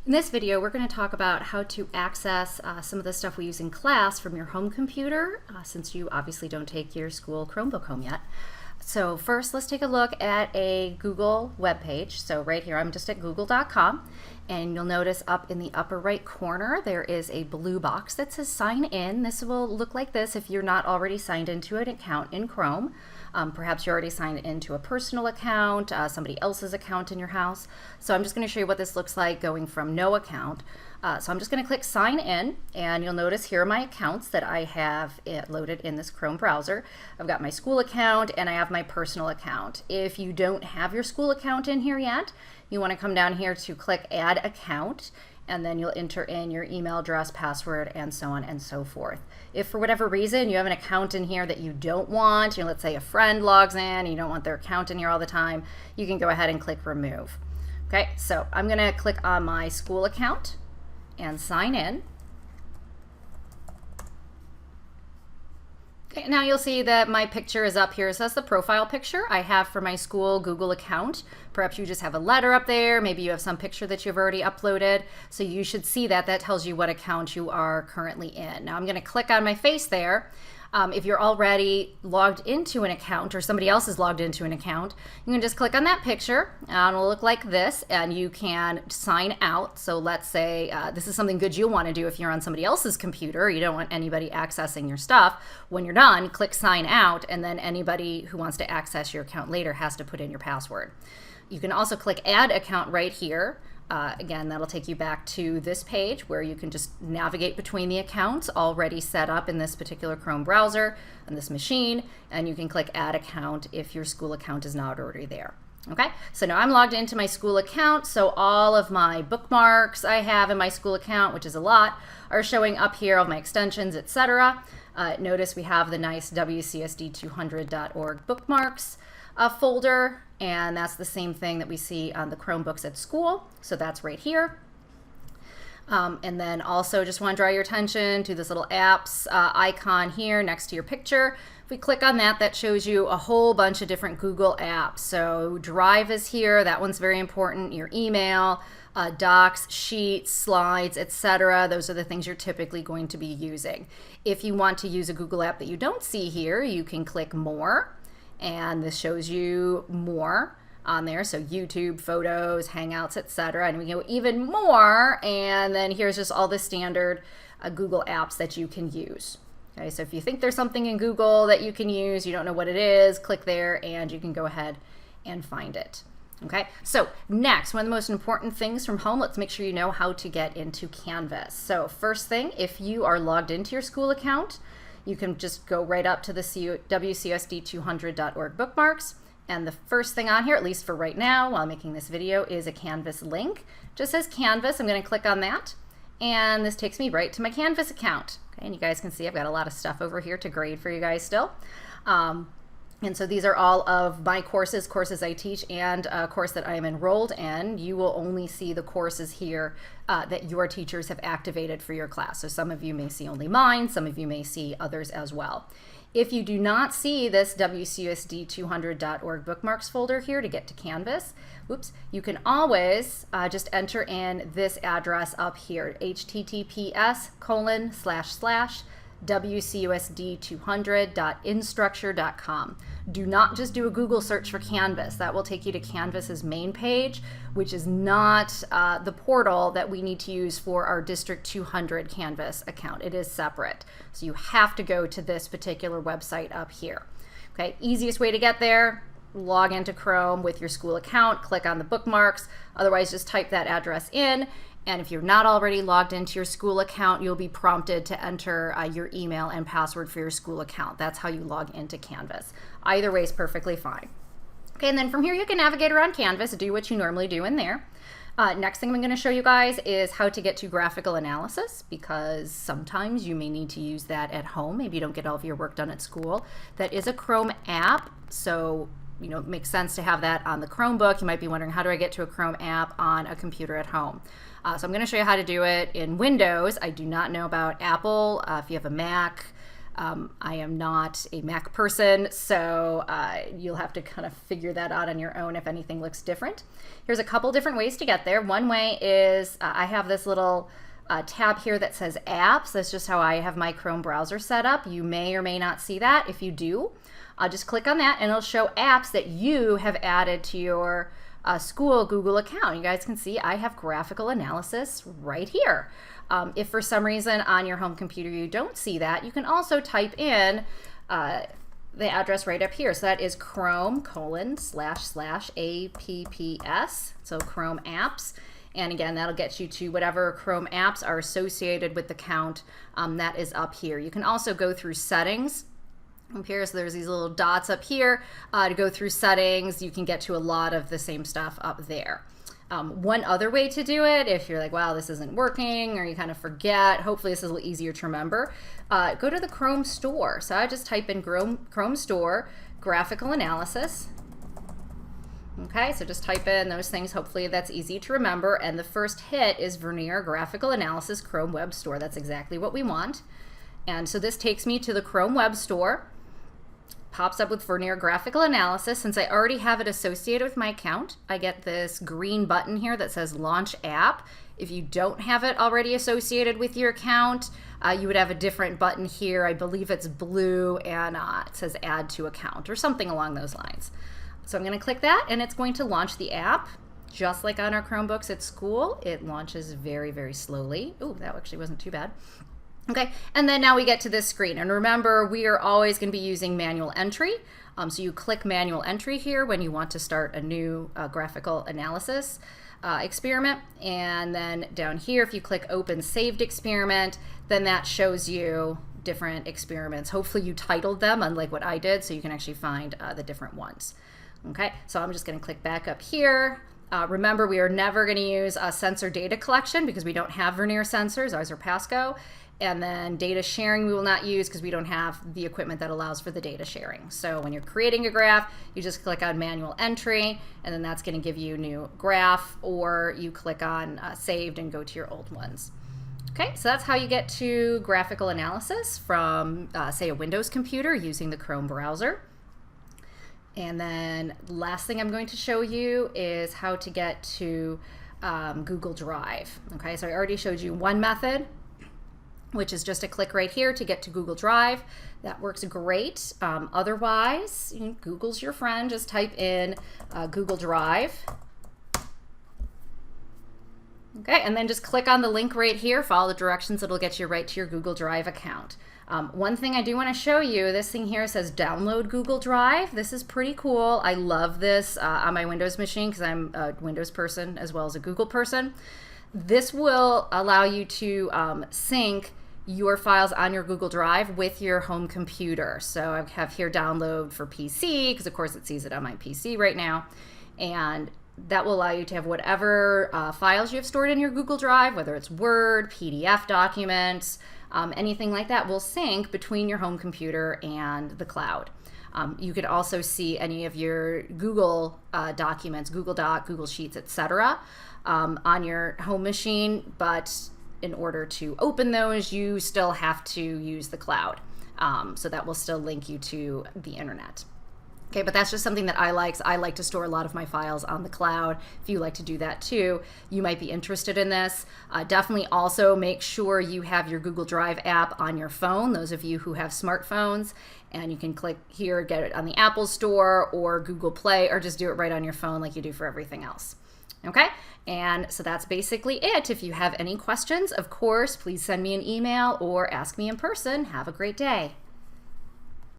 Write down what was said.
In this video, we're going to talk about how to access some of the stuff we use in class from your home computer, since you obviously don't take your school Chromebook home yet. So first, let's take a look at a Google web page. So right here, I'm just at google.com, and you'll notice up in the upper right corner, there is a blue box that says sign in. This will look like this if you're not already signed into an account in Chrome. Perhaps you're already signed into a personal account, somebody else's account in your house. So I'm just going to show you what this looks like going from no account. So I'm just going to click sign in, and you'll notice here are my accounts that I have loaded in this Chrome browser. I've got my school account and I have my personal account. If you don't have your school account in here yet, you want to come down here to click add account, and then you'll enter in your email address, password, and so on and so forth. If for whatever reason you have an account in here that you don't want, let's say a friend logs in and you don't want their account in here all the time, you can go ahead and click remove. Okay, so I'm going to click on my school account and sign in. Okay, now you'll see that my picture is up here. So that's the profile picture I have for my school Google account. Perhaps you just have a letter up there. Maybe you have some picture that you've already uploaded. So you should see that. That tells you what account you are currently in. Now I'm going to click on my face there. If you're already logged into an account or somebody else is logged into an account, you can just click on that picture and it'll look like this, and you can sign out. So let's say this is something good you'll want to do if you're on somebody else's computer. You don't want anybody accessing your stuff. When you're done, click sign out, and then anybody who wants to access your account later has to put in your password. You can also click add account right here. Again, that'll take you back to this page where you can just navigate between the accounts already set up in this particular Chrome browser on this machine, and you can click add account if your school account is not already there. Okay, so now I'm logged into my school account, so all of my bookmarks I have in my school account, which is a lot, are showing up here, all my extensions, etc. Notice we have the nice WCSD200.org bookmarks folder, and that's the same thing that we see on the Chromebooks at school. So that's right here. And then also just want to draw your attention to this little apps icon here next to your picture. If we click on that, that shows you a whole bunch of different Google apps. So Drive is here. That one's very important. Your email, docs, sheets, slides, etc. Those are the things you're typically going to be using. If you want to use a Google app that you don't see here, you can click more, and this shows you more on there. So YouTube, photos, Hangouts, etc. And we go even more, and then here's just all the standard Google apps that you can use. Okay, so if you think there's something in Google that you can use, you don't know what it is, click there and you can go ahead and find it. Okay, so next, one of the most important things from home, let's make sure you know how to get into Canvas. So first thing, if you are logged into your school account, you can just go right up to the WCSD200.org bookmarks. And the first thing on here, at least for right now, while I'm making this video, is a Canvas link. Just says Canvas. I'm going to click on that. And this takes me right to my Canvas account. Okay, and you guys can see I've got a lot of stuff over here to grade for you guys still. And so these are all of my courses I teach, and a course that I am enrolled in. You will only see the courses here that your teachers have activated for your class. So some of you may see only mine, some of you may see others as well. If you do not see this WCSD200.org bookmarks folder here to get to Canvas, you can always just enter in this address up here, https://wcusd200.instructure.com. Do not just do a Google search for Canvas. That will take you to Canvas's main page, which is not the portal that we need to use for our District 200 Canvas account. It is separate. So you have to go to this particular website up here. Okay, easiest way to get there, log into Chrome with your school account, click on the bookmarks. Otherwise, just type that address in. And if you're not already logged into your school account, you'll be prompted to enter your email and password for your school account. That's how you log into Canvas. Either way is perfectly fine. Okay, and then from here you can navigate around Canvas, do what you normally do in there. Next thing I'm going to show you guys is how to get to Graphical Analysis, because sometimes you may need to use that at home. Maybe you don't get all of your work done at school. That is a Chrome app, so it makes sense to have that on the Chromebook. You might be wondering, how do I get to a Chrome app on a computer at home? So I'm going to show you how to do it in Windows. I do not know about Apple. If you have a Mac, I am not a Mac person, so you'll have to kind of figure that out on your own if anything looks different. Here's a couple different ways to get there. One way is I have this little tab here that says apps. That's just how I have my Chrome browser set up. You may or may not see that. If you do, just click on that and it'll show apps that you have added to your school Google account. You guys can see I have Graphical Analysis right here. If for some reason on your home computer you don't see that, you can also type in the address right up here. So that is Chrome://apps, so Chrome apps. And again, that'll get you to whatever Chrome apps are associated with the account that is up here. You can also go through settings. Up here, so there's these little dots up here to go through settings. You can get to a lot of the same stuff up there. One other way to do it, if you're like, wow, this isn't working, or you kind of forget, hopefully this is a little easier to remember, go to the Chrome store. So I just type in Chrome store, Graphical Analysis. Okay, so just type in those things. Hopefully that's easy to remember. And the first hit is Vernier Graphical Analysis Chrome Web Store. That's exactly what we want. And so this takes me to the Chrome Web Store. Pops up with Vernier Graphical Analysis. Since I already have it associated with my account, I get this green button here that says Launch App. If you don't have it already associated with your account, you would have a different button here. I believe it's blue and it says Add to Account or something along those lines. So I'm going to click that and it's going to launch the app. Just like on our Chromebooks at school, it launches very, very slowly. Oh, that actually wasn't too bad. Okay, and then now we get to this screen. And remember, we are always going to be using manual entry. So you click manual entry here when you want to start a new graphical analysis experiment. And then down here, if you click open saved experiment, then that shows you different experiments. Hopefully you titled them, unlike what I did, so you can actually find the different ones. Okay, so I'm just going to click back up here. Remember, we are never going to use sensor data collection because we don't have Vernier sensors. Ours are Pasco. And then data sharing we will not use because we don't have the equipment that allows for the data sharing. So when you're creating a graph, you just click on manual entry, and then that's going to give you a new graph, or you click on saved and go to your old ones. Okay, so that's how you get to graphical analysis from, say, a Windows computer using the Chrome browser. And then last thing I'm going to show you is how to get to Google Drive. Okay, so I already showed you one method, which is just a click right here to get to Google Drive. That works great. Otherwise, Google's your friend. Just type in Google Drive. Okay, and then just click on the link right here, follow the directions, it'll get you right to your Google Drive account. One thing I do want to show you, this thing here says download Google Drive. This is pretty cool. I love this on my Windows machine because I'm a Windows person as well as a Google person. This will allow you to sync your files on your Google Drive with your home computer. So I have here download for PC because of course it sees it on my PC right now. And that will allow you to have whatever files you have stored in your Google Drive, whether it's Word, PDF documents, anything like that will sync between your home computer and the cloud. You could also see any of your Google documents, Google Doc, Google Sheets, etc. On your home machine, but in order to open those, you still have to use the cloud. So that will still link you to the internet. Okay, but that's just something that I like. So I like to store a lot of my files on the cloud. If you like to do that too, you might be interested in this. Definitely also make sure you have your Google Drive app on your phone, those of you who have smartphones, and you can click here, get it on the Apple Store or Google Play, or just do it right on your phone like you do for everything else. Okay, and so that's basically it. If you have any questions, of course, please send me an email or ask me in person. Have a great day.